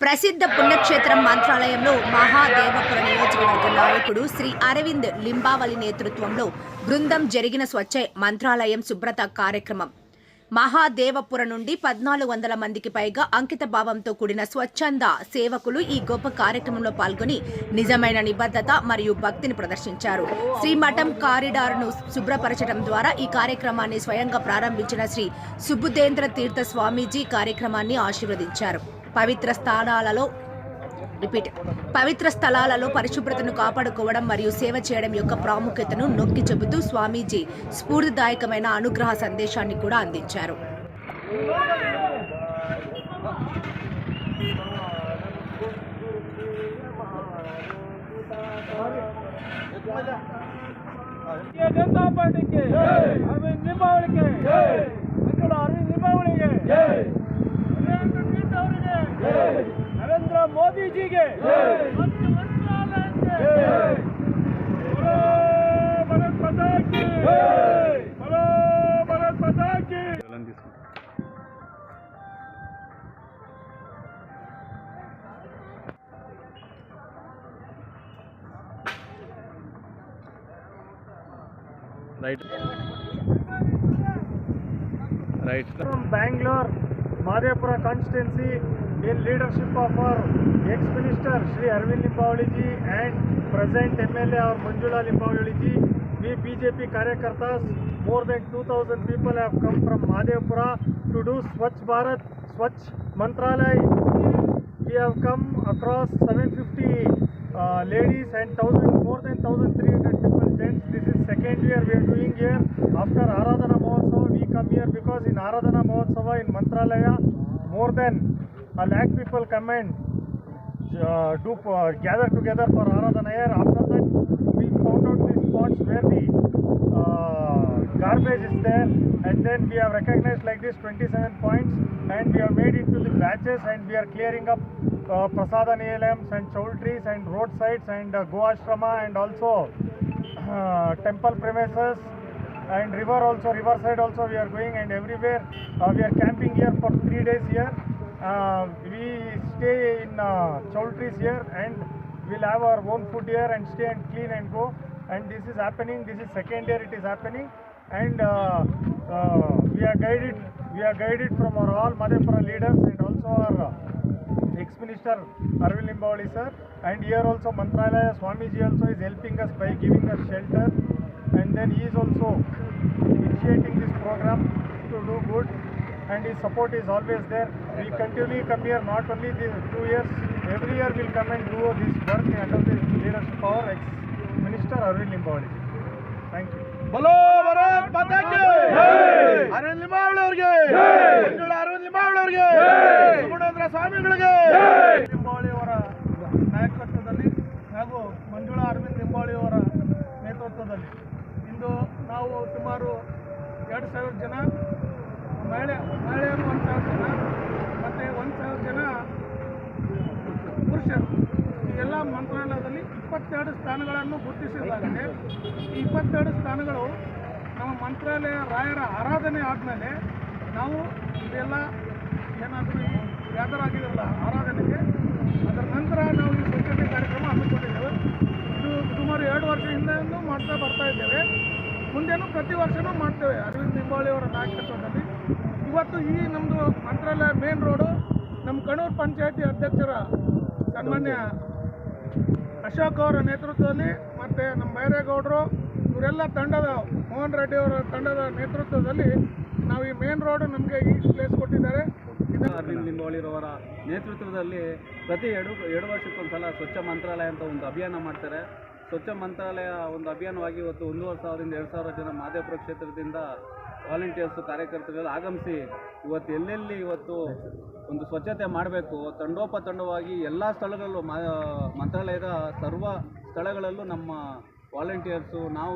ప్రసిద్ధ పుణ్యక్షేత్రం మంత్రాలయంలో మహాదేవపుర నియోజకవర్గ నాయకుడు శ్రీ అరవింద్ లింబావళి నేతృత్వంలో బృందం జరిగిన స్వచ్ఛ మంత్రాలయం శుభ్రత కార్యక్రమం. మహాదేవపుర నుండి 1400 మందికి పైగా అంకిత భావంతో కూడిన స్వచ్ఛంద సేవకులు ఈ గొప్ప కార్యక్రమంలో పాల్గొని నిజమైన నిబద్ధత మరియు భక్తిని ప్రదర్శించారు. శ్రీమఠం కారిడార్ను శుభ్రపరచడం ద్వారా ఈ కార్యక్రమాన్ని స్వయంగా ప్రారంభించిన శ్రీ సుబుధేంద్ర తీర్థ స్వామీజీ కార్యక్రమాన్ని ఆశీర్వదించారు. పవిత్ర స్థలాలలో పరిశుభ్రతను కాపాడుకోవడం మరియు సేవ చేయడం యొక్క ప్రాముఖ్యతను నొక్కి చెబుతూ స్వామీజీ స్ఫూర్తిదాయకమైన అనుగ్రహ సందేశాన్ని కూడా అందించారు. नरेंद्र मोदी जी के right from Bangalore Madhepura constituency in leadership of our ex-minister Shri Arvind Limbavali ji and present MLA or Manjula Limbavali ji. We BJP Karyakartas, more than 2000 people have come from Madhepura to do Swachh Bharat, Swachh Mantralaya. We have come across 750 ladies and more than 1300 people gents. This is second year we are doing here. After Aradhana Mahotsava we come here because in Aradhana Mahotsava in Mantralaya more than 1 lakh people come and gather together for Aradhana here. After that we found out these spots where the garbage is there, and then we have recognized like this 27 points and we have made it to the batches and we are clearing up Prasada Nilayams and Choultries and roadsides and Go Ashrama and also temple premises and riverside also we are going, and everywhere we are camping here for 3 days here. We stay in Choultries here and we'll have our own food here and stay and clean and go, and this is happening. This is second year it is happening, and we are guided from our all Madhepura leaders and also our ex-minister Arvind Limbavali sir, and here also Mantralaya Swamiji also is helping us by giving us shelter, and then he is also initiating this program to do good, and his support is always there. We continually come here, not only these 2 years, every year we'll come and do this work under the leadership of our ex-minister Arvind Limbavali. Thank you. बोलो भारत माता की जय. अरविंद लिंबावಳಿ ಅವರಿಗೆ ಜೈ. ಅರವಿಂದ್ ಲಿಂಬಾವಳಿ ಅವರಿಗೆ ಜೈ. ಸುಬುಧೇಂದ್ರ ಸ್ವಾಮಿಗಳಿಗೆ ಜೈ. ಲಿಂಬಾವಳಿ ಅವರ ನಾಯಕತ್ವದಲ್ಲಿ ಹಾಗೂ ಮಂಜುಳಾ ಅರವಿಂದ್ ಲಿಂಬಾವಳಿ ಅವರ ನೇತೃತ್ವದಲ್ಲಿ ಇಂದು ನಾವು ಸುಮಾರು 2000 ಜನ ಮಹಿಳೆಯರು 1000 ಜನ ಮತ್ತು 1000 ಜನ ಪುರುಷರು ಈ ಎಲ್ಲ ಮಂತ್ರಾಲಯದಲ್ಲಿ 22 ಸ್ಥಾನಗಳನ್ನು ಗುರುತಿಸಲಾಗಿದೆ. ಈ 22 ಸ್ಥಾನಗಳು ನಮ್ಮ ಮಂತ್ರಾಲಯ ರಾಯರ ಆರಾಧನೆ ಆದಮೇಲೆ ನಾವು ಇದೆಲ್ಲ ಏನಾದರೂ ಗ್ಯಾದರ್ ಆಗಿರಲ್ಲ ಆರಾಧನೆಗೆ, ಅದರ ನಂತರ ನಾವು ಈ ಸ್ವಚ್ಛತೆ ಕಾರ್ಯಕ್ರಮ ಹಮ್ಮಿಕೊಂಡಿದ್ದೇವೆ. ಇದು ಸುಮಾರು 2 ವರ್ಷದಿಂದಲೂ ಮಾಡ್ತಾ ಬರ್ತಾ ಇದ್ದೇವೆ. ಮುಂದೇನು ಪ್ರತಿ ವರ್ಷವೂ ಮಾಡ್ತೇವೆ ಅರವಿಂದ್ ಲಿಂಬಾವಳಿ ಅವರ ನಾಯಕತ್ವದಲ್ಲಿ. ಇವತ್ತು ಈ ನಮ್ಮದು ಮಂತ್ರಾಲಯ ಮೇನ್ ರೋಡು ನಮ್ಮ ಕಣೂರು ಪಂಚಾಯತಿ ಅಧ್ಯಕ್ಷರ ಸನ್ಮಾನ್ಯ ಅಶೋಕ್ ಅವರ ನೇತೃತ್ವದಲ್ಲಿ ಮತ್ತು ನಮ್ಮ ಬೈರೇಗೌಡರು ಇವರೆಲ್ಲ ತಂಡದ ಮೋಹನ್ ರೆಡ್ಡಿ ಅವರ ತಂಡದ ನೇತೃತ್ವದಲ್ಲಿ ನಾವು ಈ ಮೇನ್ ರೋಡು ನಮಗೆ ಈ ಪ್ಲೇಸ್ ಕೊಟ್ಟಿದ್ದಾರೆ. ಅರವಿಂದ್ ಲಿಂಬಾವಳಿರವರ ನೇತೃತ್ವದಲ್ಲಿ ಪ್ರತಿ ಎರಡು ವರ್ಷಕ್ಕೊಂದ್ಸಲ ಸ್ವಚ್ಛ ಮಂತ್ರಾಲಯ ಅಂತ ಒಂದು ಅಭಿಯಾನ ಮಾಡ್ತಾರೆ. ಸ್ವಚ್ಛ ಮಂತ್ರಾಲಯ ಒಂದು ಅಭಿಯಾನವಾಗಿ ಇವತ್ತು 1500ರಿಂದ 2000 ಜನ ಮಾದೇವಪುರ ಕ್ಷೇತ್ರದಿಂದ ವಾಲಂಟಿಯರ್ಸು ಕಾರ್ಯಕರ್ತರುಗಳು ಆಗಮಿಸಿ ಇವತ್ತು ಎಲ್ಲೆಲ್ಲಿ ಇವತ್ತು ಒಂದು ಸ್ವಚ್ಛತೆ ಮಾಡಬೇಕು, ತಂಡೋಪತಂಡವಾಗಿ ಎಲ್ಲ ಸ್ಥಳಗಳಲ್ಲೂ ಮಂತ್ರಾಲಯದ ಸರ್ವ ಸ್ಥಳಗಳಲ್ಲೂ ನಮ್ಮ ವಾಲಂಟಿಯರ್ಸು ನಾವು